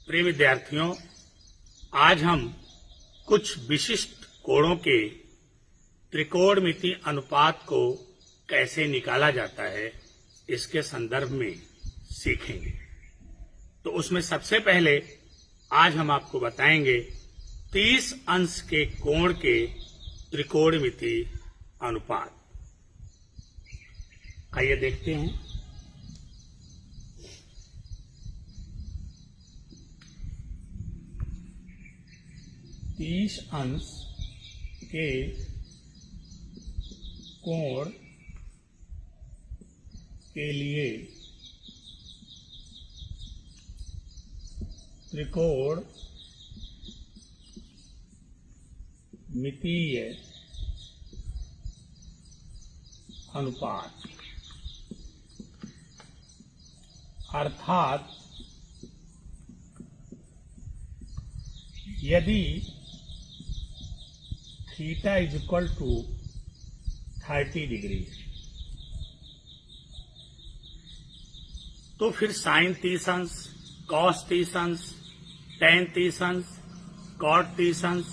प्रिय विद्यार्थियों, आज हम कुछ विशिष्ट कोणों के त्रिकोणमिति अनुपात को कैसे निकाला जाता है इसके संदर्भ में सीखेंगे। तो उसमें सबसे पहले आज हम आपको बताएंगे 30 अंश के कोण के त्रिकोणमिति अनुपात। आइए देखते हैं। तीस अंश के कोण के लिए त्रिकोण मितीय अनुपात अर्थात यदि theta is equal to 30 degree तो फिर साइन 30 अंश, कॉस 30 अंश, टेन 30 अंश, कॉट 30 अंश,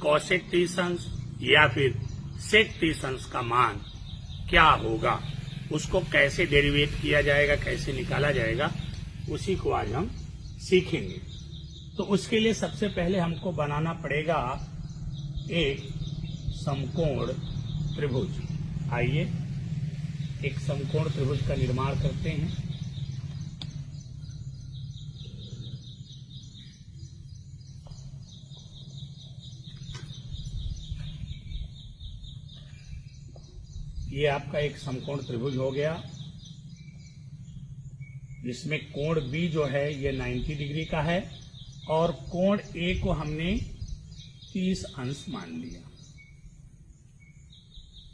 कॉसेक 30 अंश या फिर सेक 30 अंश का मान क्या होगा, उसको कैसे डेरिवेट किया जाएगा, कैसे निकाला जाएगा, उसी को आज हम सीखेंगे। तो उसके लिए सबसे पहले हमको बनाना पड़ेगा एक समकोण त्रिभुज। आइए एक समकोण त्रिभुज का निर्माण करते हैं। ये आपका एक समकोण त्रिभुज हो गया, जिसमें कोण B जो है ये 90 डिग्री का है और कोण A को हमने 30 अंश मान लिया।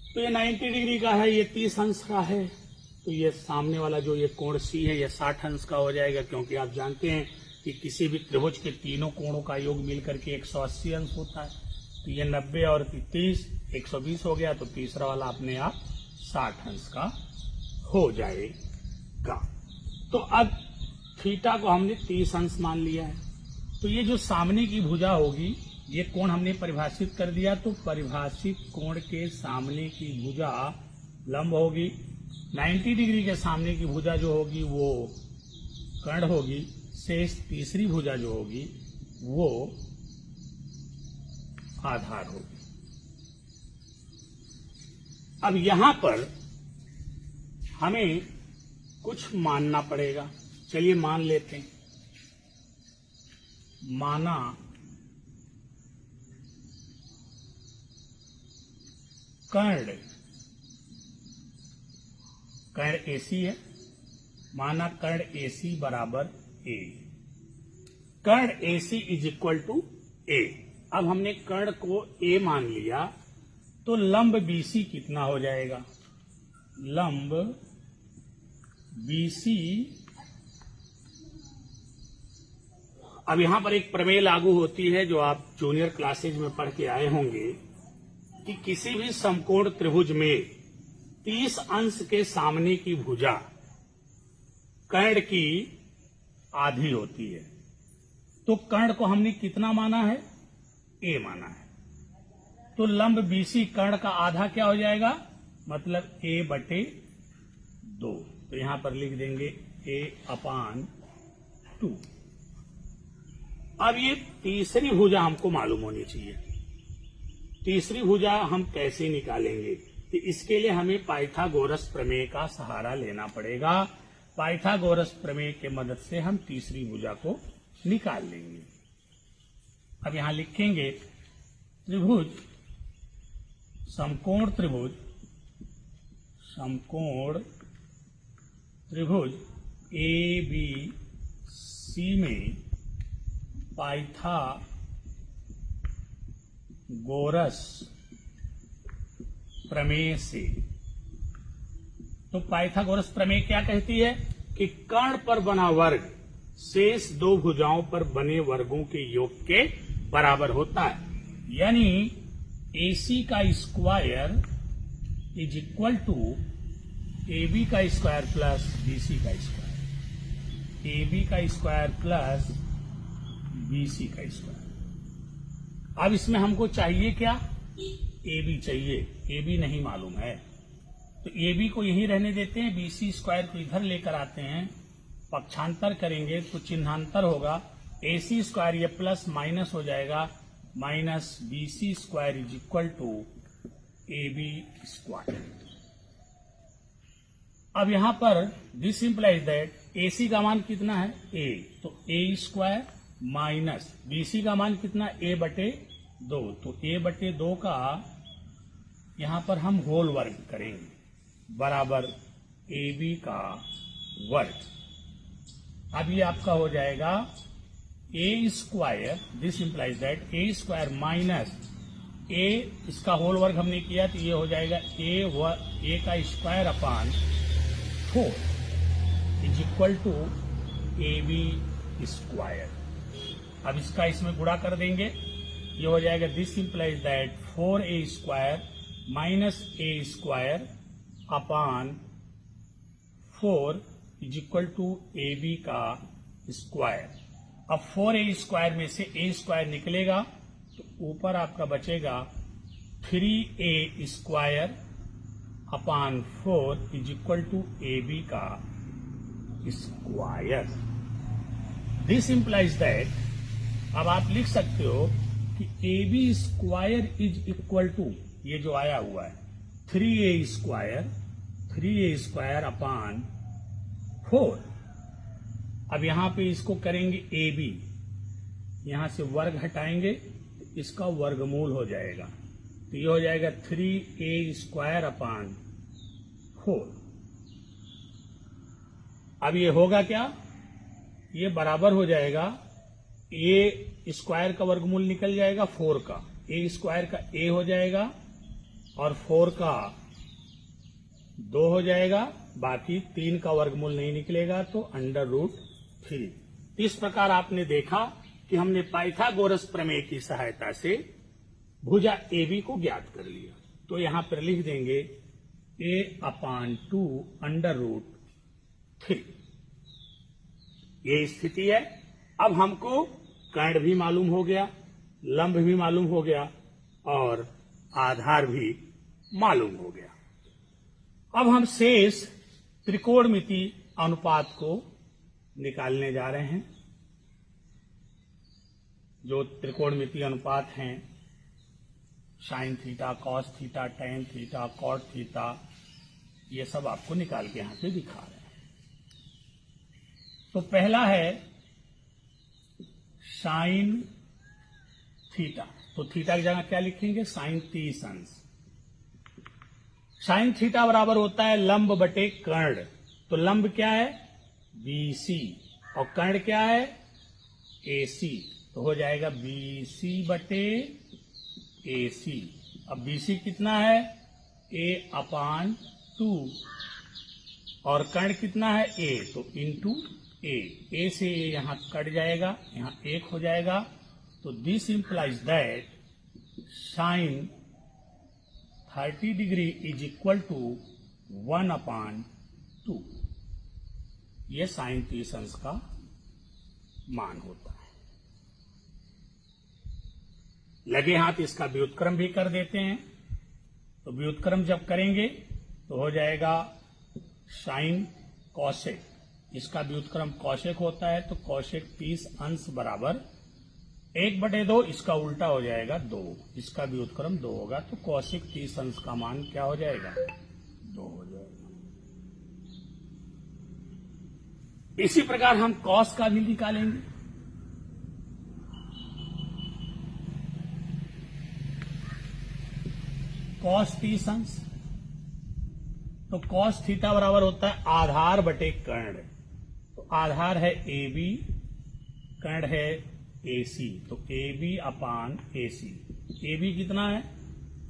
तो ये 90 डिग्री का है, ये 30 अंश का है, तो ये सामने वाला जो ये कोण C है ये 60 अंश का हो जाएगा, क्योंकि आप जानते हैं कि किसी भी त्रिभुज के तीनों कोणों का योग मिलकर के 180 अंश होता है। तो ये 90 और 30 120 हो गया, तो तीसरा वाला अपने आप 60 अंश का हो जाएगा। तो अब थीटा को हमने 30 अंश मान लिया है, तो ये जो सामने की भुजा होगी ये कोण हमने परिभाषित कर दिया। तो परिभाषित कोण के सामने की भुजा लंब होगी, 90 डिग्री के सामने की भुजा जो होगी वो कर्ण होगी, शेष तीसरी भुजा जो होगी वो आधार होगी। अब यहां पर हमें कुछ मानना पड़ेगा। चलिए मान लेते हैं। माना कर्ण AC है, माना कर्ण AC बराबर A, कर्ण AC is equal to A। अब हमने कर्ण को A मान लिया, तो लंब BC कितना हो जाएगा? लंब BC, अब यहां पर एक प्रमेय लागू होती है जो आप जूनियर क्लासेज में पढ़ के आए होंगे कि किसी भी समकोण त्रिभुज में 30 अंश के सामने की भुजा कर्ण की आधी होती है। तो कर्ण को हमने कितना माना है? A माना है। तो लंब BC कर्ण का आधा क्या हो जाएगा? मतलब A/2। तो यहां पर लिख देंगे A/2। अब ये तीसरी भुजा हमको मालूम होनी चाहिए। तीसरी भुजा हम कैसे निकालेंगे? तो इसके लिए हमें पाइथागोरस प्रमेय का सहारा लेना पड़ेगा। पाइथागोरस प्रमेय के मदद से हम तीसरी भुजा को निकाल लेंगे। अब यहां लिखेंगे त्रिभुज, समकोण त्रिभुज, समकोण त्रिभुज ABC में पाइथागोरस प्रमेय से। तो पाइथागोरस प्रमेय क्या कहती है कि कर्ण पर बना वर्ग शेष दो भुजाओं पर बने वर्गों के योग के बराबर होता है। यानी AC का square is equal to AB का स्क्वायर प्लस BC का स्क्वायर। AB का स्क्वायर प्लस BC का स्क्वायर। अब इसमें हमको चाहिए क्या, AB चाहिए, AB नहीं मालूम है, तो AB को यही रहने देते हैं, BC स्क्वायर को इधर लेकर आते हैं, पक्षांतर करेंगे तो चिन्हांतर होगा, AC स्क्वायर ये प्लस माइनस हो जाएगा, minus BC square is equal to AB square. अब यहां पर दिस इंप्लाइज दैट AC का मान कितना है A, तो A स्क्वायर माइनस BC का मान कितना A बटे 2, तो A बटे 2 का यहां पर हम होल वर्ग करेंगे बराबर AB का वर्ग। अब ये आपका हो जाएगा A square, this implies that A square minus A, इसका होल वर्ग हमने किया तो ये हो जाएगा A का square upon 4 is equal to AB square. अब इसका इसमें गुणा कर देंगे, ये हो जाएगा this implies that 4A square minus A square upon 4 is equal to AB का स्क्वायर। अब 4A स्क्वायर में से A स्क्वायर निकलेगा तो ऊपर आपका बचेगा 3A square upon 4 is equal to AB का स्क्वायर। दिस इंप्लाइज दैट, अब आप लिख सकते हो कि AB square is equal to, ये जो आया हुआ है 3A स्क्वायर अपान 4। अब यहां पे इसको करेंगे AB, यहां से वर्ग हटाएंगे तो इसका वर्गमूल हो जाएगा, तो ये हो जाएगा 3A स्क्वायर अपान 4। अब ये होगा क्या, ये बराबर हो जाएगा A स्क्वायर का वर्गमूल निकल जाएगा 4 का, A स्क्वायर का A हो जाएगा और 4 का 2 हो जाएगा, बाकी 3 का वर्गमूल नहीं निकलेगा तो √3। इस प्रकार आपने देखा कि हमने पाइथागोरस प्रमेय की सहायता से भुजा AB को ज्ञात कर लिया। तो यहां पर लिख देंगे A/2 √3। ये स्थिति है। अब हमको कर्ण भी मालूम हो गया, लंब भी मालूम हो गया और आधार भी मालूम हो गया। अब हम शेष त्रिकोणमिति अनुपात को निकालने जा रहे हैं। जो त्रिकोणमिति अनुपात हैं, sine theta, cos theta, tan theta, cot theta, ये सब आपको निकाल के यहां पे दिखा रहे हैं। तो पहला है साइन थीटा, तो थीटा की जगह क्या लिखेंगे, साइन 30 अंश। साइन थीटा बराबर होता है लंब बटे कर्ण, तो लंब क्या है BC और कर्ण क्या है AC, तो हो जाएगा BC बटे AC। अब BC कितना है A/2 और कर्ण कितना है A, तो इंटू A से A यहां कट जाएगा, यहां 1 हो जाएगा, तो this implies that sine 30 degree is equal to 1/2। ये साइन 30 अंश का मान होता है। लगे हाथ इसका व्युत्क्रम भी कर देते हैं, तो व्युत्क्रम जब करेंगे तो हो जाएगा साइन कौशेक, इसका व्युत्क्रम कौशेक होता है, तो कौशेक 30 अंश बराबर 1/2, इसका उल्टा हो जाएगा 2, इसका व्युत्क्रम 2 होगा, तो कौशिक 30 अंश का मान क्या हो जाएगा 2 हो जाएगा। इसी प्रकार हम कॉस का भी निकालेंगे। कॉस 30 अंश, तो कॉस थीटा बराबर होता है आधार बटे कर्ण, तो आधार है AB, कर्ण है AC, तो AB/AC। AB कितना है,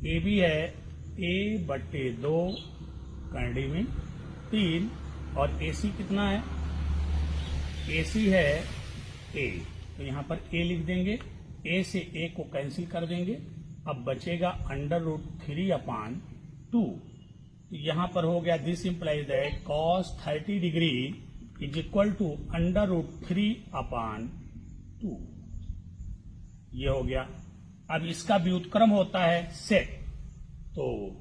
AB है A/2 कर्णी में 3 और AC कितना है, AC है A, तो यहां पर A लिख देंगे, A से A को कैंसिल कर देंगे, अब बचेगा √3/2। यहां पर हो गया this implies that cos 30 degree is equal to √3/2। ये हो गया। अब इसका व्युत्क्रम होता है सेक, तो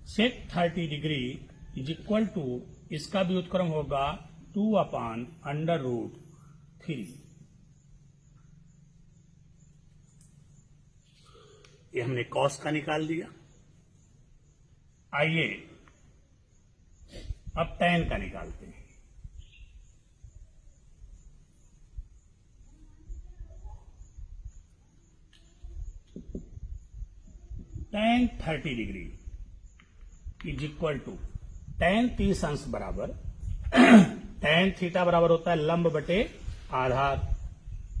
सेक 30 डिग्री इज इक्वल टू, इसका व्युत्क्रम होगा 2/√3। ये हमने कॉस का निकाल दिया। आइए अब tan का निकालते हैं। tan 30 degree is equal to, tan 30 अंश बराबर tan थीटा बराबर होता है लंब बटे आधार,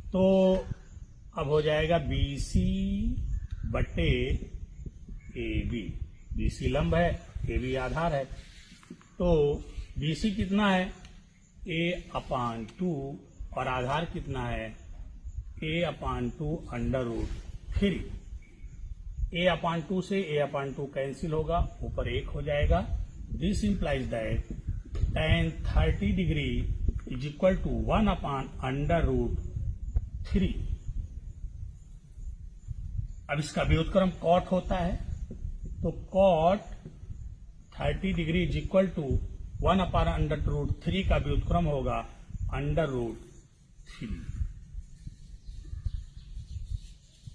तो अब हो जाएगा BC बटे AB। BC लंब है, AB आधार है, तो BC कितना है A/2 और आधार कितना है A/2√3। A/2 से A/2 कैंसिल होगा, ऊपर 1 हो जाएगा। This implies that tan 30 degree is equal to 1/√3। अब इसका व्युत्क्रम कॉट होता है, तो cot 30 degree is equal to 1/√3 का व्युत्क्रम होगा √3।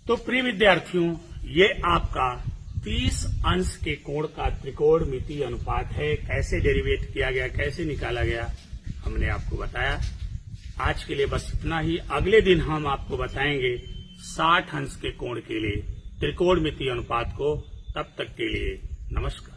तो प्रिय विद्यार्थियों, ये आपका 30 अंश के कोण का त्रिकोणमितीय अनुपात है। कैसे डेरिवेट किया गया, कैसे निकाला गया, हमने आपको बताया। आज के लिए बस इतना ही। अगले दिन हम आपको बताएंगे 60 अंश के कोण के लिए त्रिकोणमितीय अनुपात को। तब तक के लिए नमस्कार।